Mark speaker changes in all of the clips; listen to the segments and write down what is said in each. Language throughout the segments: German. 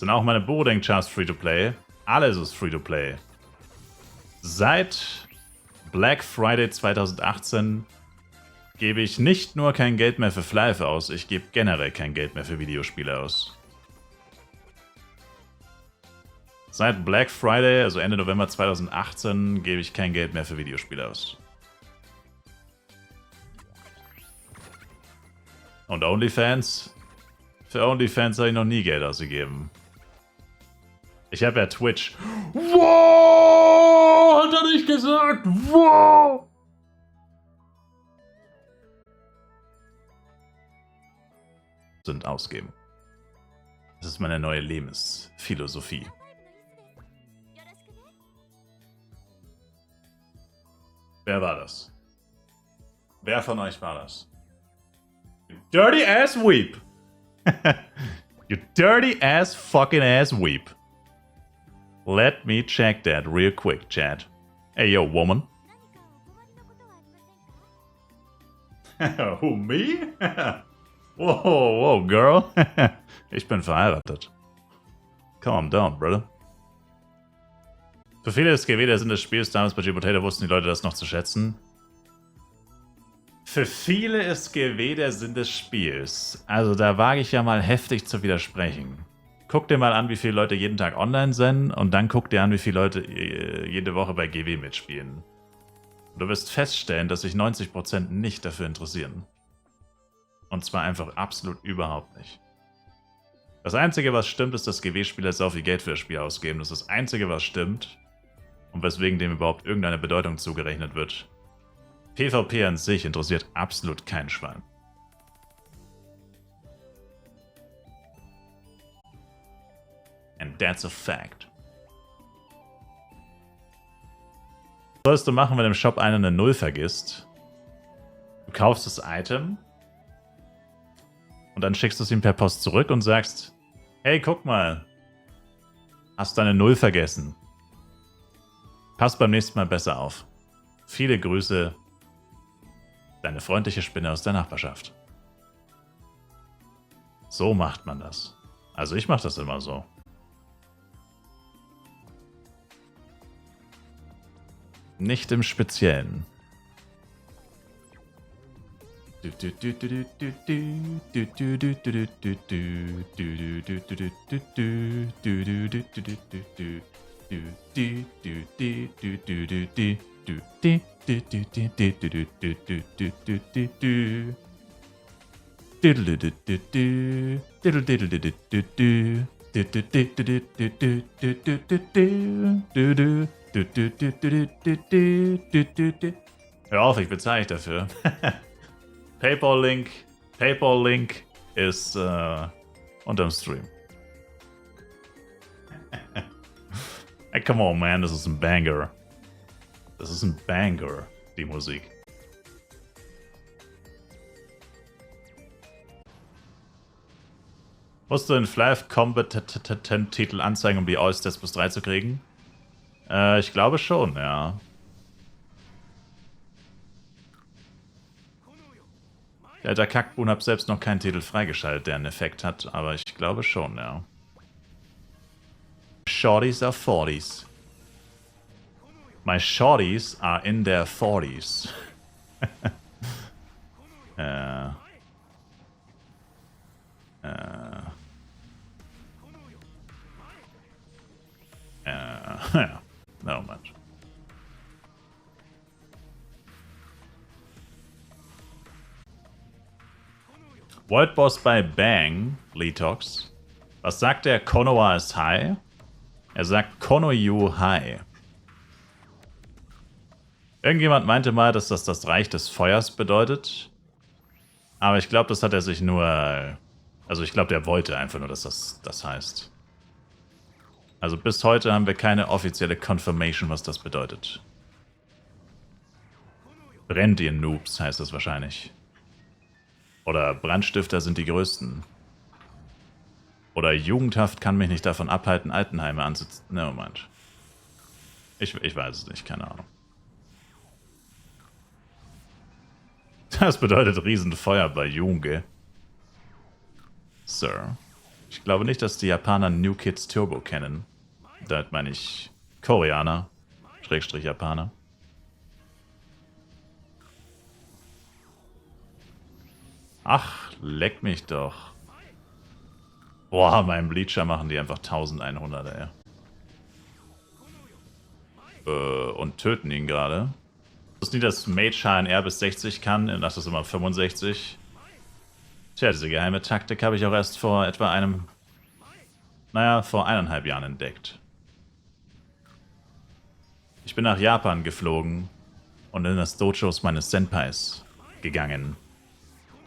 Speaker 1: Sind auch meine Burodeng-Charts Free-to-Play. Alles ist Free-to-Play. Seit Black Friday 2018 gebe ich nicht nur kein Geld mehr für Flive aus, ich gebe generell kein Geld mehr für Videospiele aus. Seit Black Friday, also Ende November 2018, gebe ich kein Geld mehr für Videospiele aus. Und OnlyFans? Für OnlyFans habe ich noch nie Geld ausgegeben. Ich habe ja Twitch. Wow! Hat er nicht gesagt? Wow! Sind ausgeben. Das ist meine neue Lebensphilosophie. Wer war das? Wer von euch war das? You dirty ass weep! You dirty ass fucking ass weep. Let me check that real quick, chat. Hey, yo, woman. Who, me? Whoa, whoa, girl. Ich bin verheiratet. Calm down, brother. Für viele ist GW der Sinn des Spiels. Damals bei G-Potato wussten die Leute das noch zu schätzen. Für viele ist GW der Sinn des Spiels. Also da wage ich ja mal heftig zu widersprechen. Guck dir mal an, wie viele Leute jeden Tag online sind und dann guck dir an, wie viele Leute jede Woche bei GW mitspielen. Du wirst feststellen, dass sich 90% nicht dafür interessieren. Und zwar einfach absolut überhaupt nicht. Das Einzige, was stimmt, ist, dass GW-Spieler sau viel Geld für das Spiel ausgeben. Das ist das Einzige, was stimmt und weswegen dem überhaupt irgendeine Bedeutung zugerechnet wird. PvP an sich interessiert absolut kein Schwein. And that's a fact. Was sollst du machen, wenn im Shop einer eine Null vergisst? Du kaufst das Item und dann schickst du es ihm per Post zurück und sagst, hey, guck mal, hast deine Null vergessen. Pass beim nächsten Mal besser auf. Viele Grüße, deine freundliche Spinne aus der Nachbarschaft. So macht man das. Also ich mache das immer so. Nicht im Speziellen. Hör auf, ich bezahle dich dafür. PayPal-Link ist unterm Stream. Hey, come on, man, das ist ein Banger. Das ist ein Banger, die Musik. Musst du in Flive Combatant-Titel anzeigen, um die All-Stats plus 3 zu kriegen? Ich glaube schon, ja. Der alter Kackbuhn hat selbst noch keinen Titel freigeschaltet, der einen Effekt hat, aber ich glaube schon, ja. Shorties are 40s. My shorties are in their 40s. Ja. No, Mensch. World Boss bei Bang, Letox. Was sagt der? Konoha ist high? Er sagt Konoyu high. Irgendjemand meinte mal, dass das das Reich des Feuers bedeutet. Aber ich glaube, das hat er sich nur... Also ich glaube, der wollte einfach nur, dass das heißt. Also bis heute haben wir keine offizielle Confirmation, was das bedeutet. Brennt ihr Noobs, heißt das wahrscheinlich. Oder Brandstifter sind die Größten. Oder Jugendhaft kann mich nicht davon abhalten, Altenheime anzuziehen. Ne, Moment. Ich weiß es nicht, keine Ahnung. Das bedeutet Riesenfeuer bei Junge. Sir. Ich glaube nicht, dass die Japaner New Kids Turbo kennen. Damit meine ich Koreaner, Schrägstrich Japaner. Ach, leck mich doch. Boah, meinem Bleacher machen die einfach 1100, ey. Und töten ihn gerade. Ich wusste nie, dass Mage HNR bis 60 kann, das ist immer 65. Tja, diese geheime Taktik habe ich auch erst vor etwa vor 1,5 Jahren entdeckt. Ich bin nach Japan geflogen und in das Dojos meines Senpais gegangen.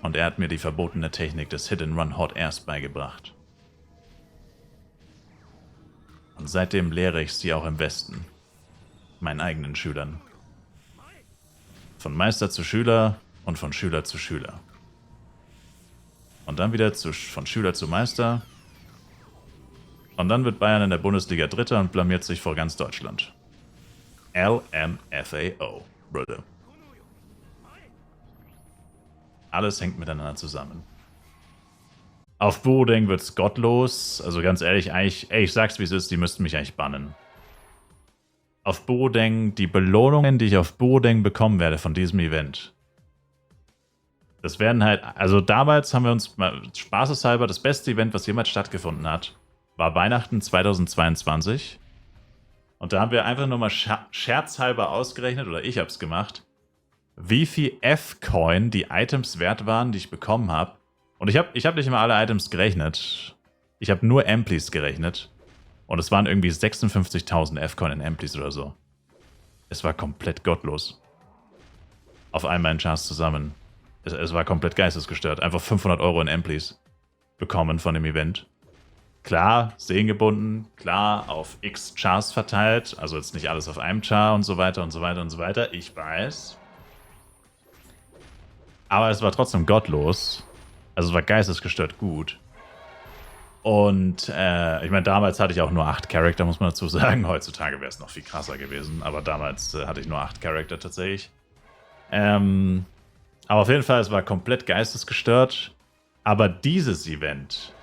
Speaker 1: Und er hat mir die verbotene Technik des Hit-and-Run Hot Airs beigebracht. Und seitdem lehre ich sie auch im Westen. Meinen eigenen Schülern. Von Meister zu Schüler und von Schüler zu Schüler. Und dann wieder von Schüler zu Meister. Und dann wird Bayern in der Bundesliga Dritter und blamiert sich vor ganz Deutschland. LMFAO, Bruder. Alles hängt miteinander zusammen. Auf Burodeng wird's gottlos. Also ganz ehrlich, eigentlich, ich sag's wie es ist, die müssten mich eigentlich bannen. Auf Burodeng, die Belohnungen, die ich auf Burodeng bekommen werde von diesem Event. Das werden halt, also damals haben wir uns mal spaßeshalber, das beste Event, was jemals stattgefunden hat, war Weihnachten 2022. Und da haben wir einfach nur mal scherzhalber ausgerechnet, oder ich hab's gemacht, wie viel F-Coin die Items wert waren, die ich bekommen habe. Und ich hab nicht immer alle Items gerechnet. Ich habe nur Amplis gerechnet. Und es waren irgendwie 56.000 F-Coin in Amplis oder so. Es war komplett gottlos. Auf einmal in Chars zusammen. Es war komplett geistesgestört. Einfach 500 Euro in Amplis bekommen von dem Event. Klar, sehengebunden, klar, auf x Chars verteilt. Also jetzt nicht alles auf einem Char und so weiter und so weiter und so weiter. Ich weiß. Aber es war trotzdem gottlos. Also es war geistesgestört gut. Und ich meine, damals hatte ich auch nur 8 Charakter, muss man dazu sagen. Heutzutage wäre es noch viel krasser gewesen. Aber damals hatte ich nur 8 Charakter tatsächlich. Aber auf jeden Fall, es war komplett geistesgestört. Aber dieses Event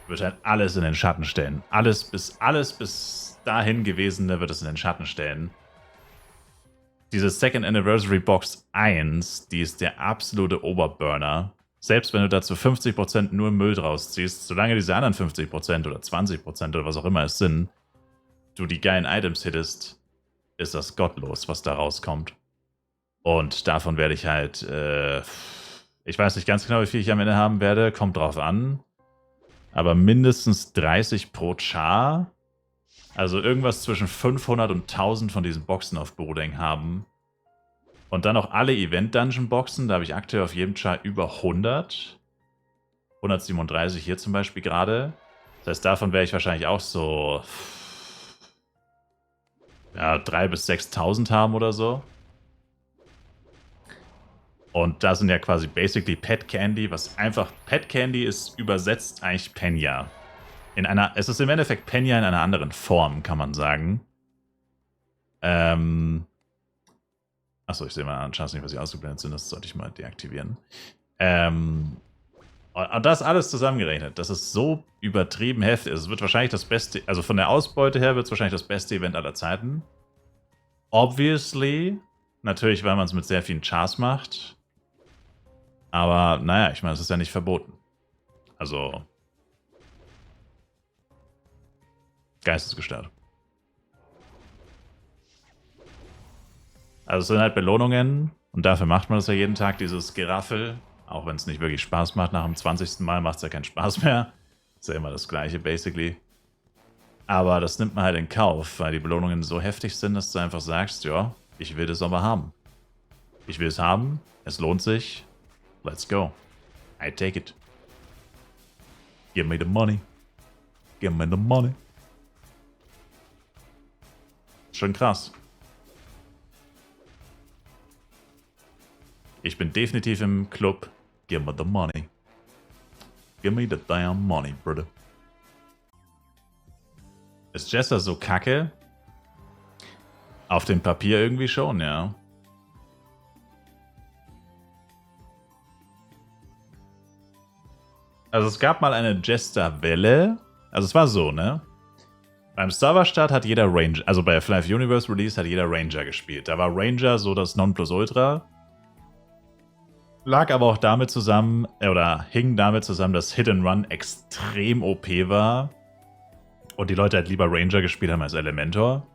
Speaker 1: wird halt alles in den Schatten stellen. Alles bis dahin Gewesene wird es in den Schatten stellen. Diese Second Anniversary Box 1, die ist der absolute Oberburner. Selbst wenn du dazu 50% nur Müll draus ziehst, solange diese anderen 50% oder 20% oder was auch immer es sind, du die geilen Items hittest, ist das gottlos, was da rauskommt. Und davon werde ich halt, ich weiß nicht ganz genau, wie viel ich am Ende haben werde, kommt drauf an. Aber mindestens 30 pro Char. Also irgendwas zwischen 500 und 1000 von diesen Boxen auf Burodeng haben. Und dann noch alle Event-Dungeon-Boxen. Da habe ich aktuell auf jedem Char über 100. 137 hier zum Beispiel gerade. Das heißt, davon werde ich wahrscheinlich auch so 3.000 bis 6.000 haben oder so. Und da sind ja quasi basically Pet Candy, was einfach, Pet Candy ist übersetzt eigentlich Penya. Es ist im Endeffekt Penya in einer anderen Form, kann man sagen. Achso, ich sehe mal an Chance nicht, was sie ausgeblendet sind, das sollte ich mal deaktivieren. Und das alles zusammengerechnet, das ist so übertrieben heftig. Es wird wahrscheinlich das beste, also von der Ausbeute her wird es wahrscheinlich das beste Event aller Zeiten. Obviously, natürlich, weil man es mit sehr vielen Chars macht. Aber naja, ich meine, es ist ja nicht verboten. Also geistesgestört. Also es sind halt Belohnungen und dafür macht man das ja jeden Tag, dieses Geraffel. Auch wenn es nicht wirklich Spaß macht. Nach dem 20. Mal macht es ja keinen Spaß mehr. Ist ja immer das Gleiche, basically. Aber das nimmt man halt in Kauf, weil die Belohnungen so heftig sind, dass du einfach sagst, ja, ich will das aber haben. Ich will es haben, es lohnt sich. Let's go. I take it. Give me the money. Give me the money. Schon krass. Ich bin definitiv im Club. Give me the money. Give me the damn money, brother. Ist Jester so kacke? Auf dem Papier irgendwie schon, ja. Also es gab mal eine Jester-Welle. Also es war so, ne? Beim Serverstart hat jeder Ranger, also bei Live Universe Release hat jeder Ranger gespielt. Da war Ranger so das Nonplusultra. Lag aber auch damit zusammen, oder hing damit zusammen, dass Hit and Run extrem OP war. Und die Leute halt lieber Ranger gespielt haben als Elementor.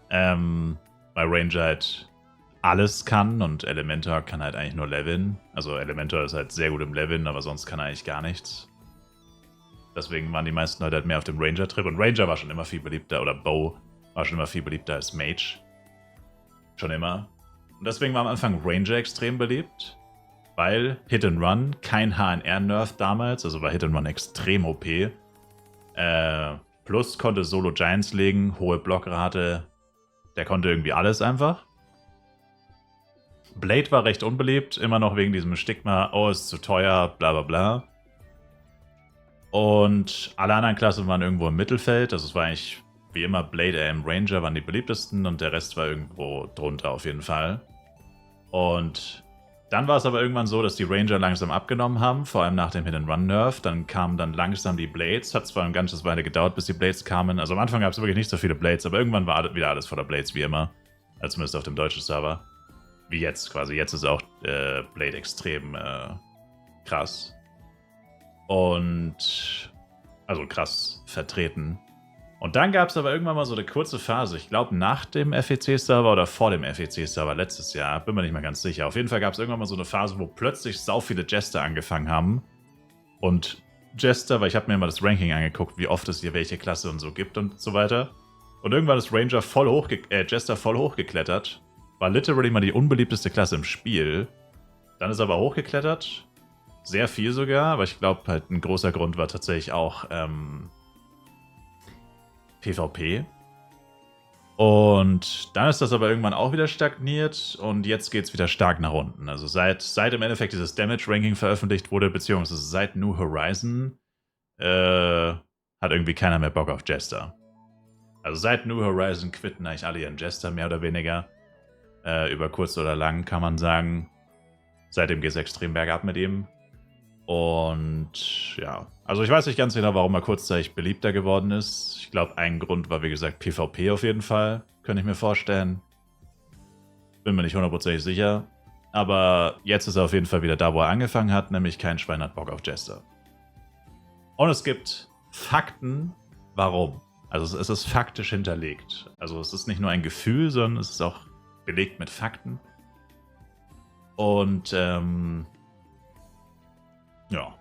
Speaker 1: Weil Ranger halt alles kann und Elementor kann halt eigentlich nur leveln. Also Elementor ist halt sehr gut im Leveln, aber sonst kann er eigentlich gar nichts. Deswegen waren die meisten Leute halt mehr auf dem Ranger-Trip. Und Ranger war schon immer viel beliebter, oder Bow war schon immer viel beliebter als Mage. Schon immer. Und deswegen war am Anfang Ranger extrem beliebt. Weil Hit and Run, kein HNR-Nerf damals, also war Hit and Run extrem OP. Plus konnte Solo Giants legen, hohe Blockrate. Der konnte irgendwie alles einfach. Blade war recht unbeliebt, immer noch wegen diesem Stigma, oh, ist zu teuer, bla bla bla. Und alle anderen Klassen waren irgendwo im Mittelfeld. Also es war eigentlich wie immer Blade, AM, Ranger waren die beliebtesten und der Rest war irgendwo drunter auf jeden Fall. Und dann war es aber irgendwann so, dass die Ranger langsam abgenommen haben, vor allem nach dem Hit-and-Run-Nerf. Dann kamen dann langsam die Blades. Hat zwar ein ganzes Weile gedauert, bis die Blades kamen. Also am Anfang gab es wirklich nicht so viele Blades, aber irgendwann war wieder alles voller Blades, wie immer. Also zumindest auf dem deutschen Server. Wie jetzt quasi. Jetzt ist auch Blade extrem krass. Und also krass vertreten. Und dann gab es aber irgendwann mal so eine kurze Phase, ich glaube nach dem FEC-Server oder vor dem FEC-Server letztes Jahr, bin mir nicht mehr ganz sicher. Auf jeden Fall gab es irgendwann mal so eine Phase, wo plötzlich sau viele Jester angefangen haben. Und Jester, weil ich habe mir mal das Ranking angeguckt, wie oft es hier welche Klasse und so gibt und so weiter. Und irgendwann ist Ranger Jester voll hochgeklettert. War literally mal die unbeliebteste Klasse im Spiel. Dann ist er aber hochgeklettert. Sehr viel sogar, aber ich glaube halt ein großer Grund war tatsächlich auch PvP. Und dann ist das aber irgendwann auch wieder stagniert und jetzt geht es wieder stark nach unten. Also seit im Endeffekt dieses Damage-Ranking veröffentlicht wurde, beziehungsweise seit New Horizon, hat irgendwie keiner mehr Bock auf Jester. Also seit New Horizon quitten eigentlich alle ihren Jester, mehr oder weniger. Über kurz oder lang kann man sagen. Seitdem geht es extrem bergab mit ihm. Und ja, also ich weiß nicht ganz genau, warum er kurzzeitig beliebter geworden ist. Ich glaube, ein Grund war, wie gesagt, PvP auf jeden Fall. Könnte ich mir vorstellen. Bin mir nicht hundertprozentig sicher. Aber jetzt ist er auf jeden Fall wieder da, wo er angefangen hat, nämlich kein Schwein hat Bock auf Jester. Und es gibt Fakten, warum. Also es ist faktisch hinterlegt. Also es ist nicht nur ein Gefühl, sondern es ist auch belegt mit Fakten. Und ja.